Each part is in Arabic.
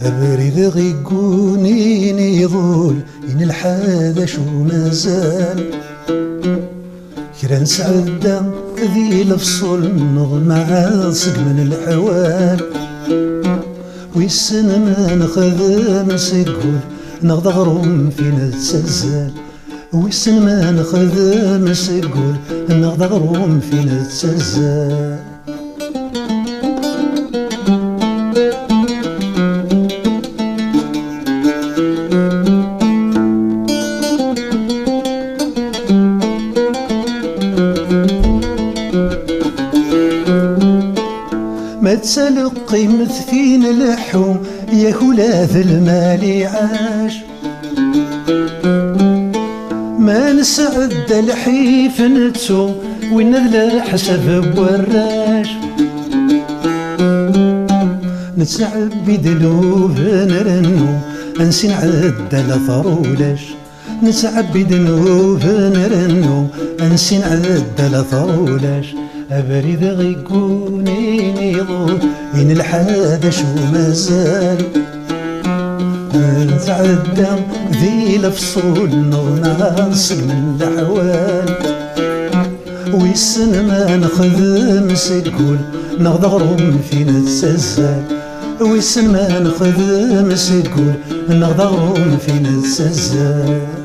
أبرد غيقوني نيضول إن الحاذا شو مازال كرا نسعد ذي لفصل نغمع صق من الحوال ويسن ما نخذ مسقول نغض غروم فينا تسزال ويسن ما نخذ مسقول نغض غروم فينا تسزال ما تسلقي مثفين اللحوم يا هلاذ المال عاش ما نسعد الحيف نتسو ونذل حسب وراش نتعبد ذنوب نرنو انسي نعد لثرولاش نتعبد ذنوب نرنو انسي نعد لثرولاش أبرد غيقوني نيضول إن الحاذا شو مازال نتعدى ذي لفصول نغمع صق من الأحوال ويسن ما نخذ مسقول نغض غروم فينا تسزال ويسن ما نخذ مسقول نغض غروم فينا تسزال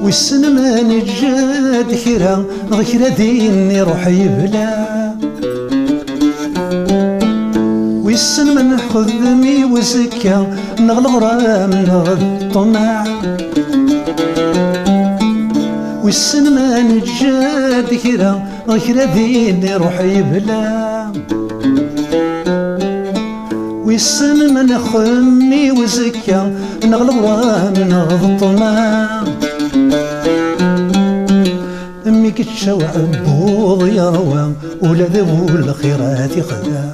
ويسن ما نجاد كرا ذكرى ديني روحي يبلع ويسن ما ناخذ مي وزكا نغل غرام نغل طمع ويسن ما نجاد كرا ذكرى ديني روحي يبلع ويسن ما ناخذ مي وزكا نغل غرام نغل طمع أمي كتشوع بوض يروى ولا ذو الخيرات خدا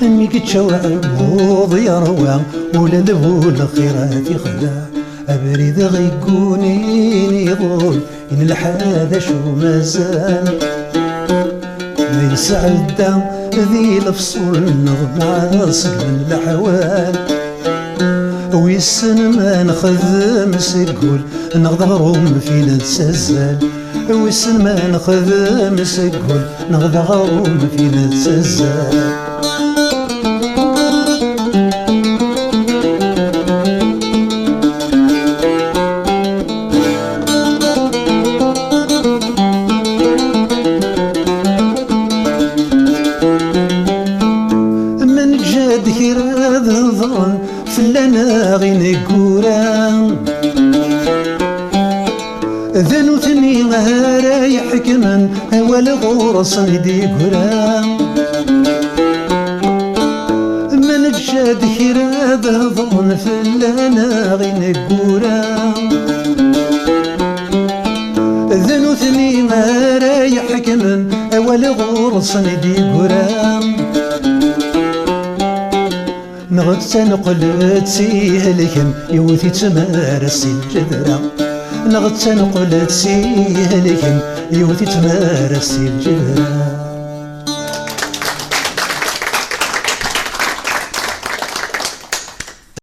أمي كتشوع بوض يروى ولا ذو الخيرات خدا أبرد غيقوني نيضول إن الحاذا شو مازال من سعدة ذي لفصول نغمع صق من الأحوال ويسن ما نخذ مسقول نغض غروم فينا تسزال ويسن ما نخذ مسقول نغض غروم فينا تسزال من جاد كراد ظن فلانا غي نقورا ذنوتني غارا يحكمن ولا غورص ندي قرا من جاد كراد ظن فلانا غي نقورا ذنوتني غارا يحكمن ولا غورص ندي قرا نغد نقلت سيهلكم يوثي تمارس الجذرة نغد نقلت سيهلكم يوثي تمارس الجذرة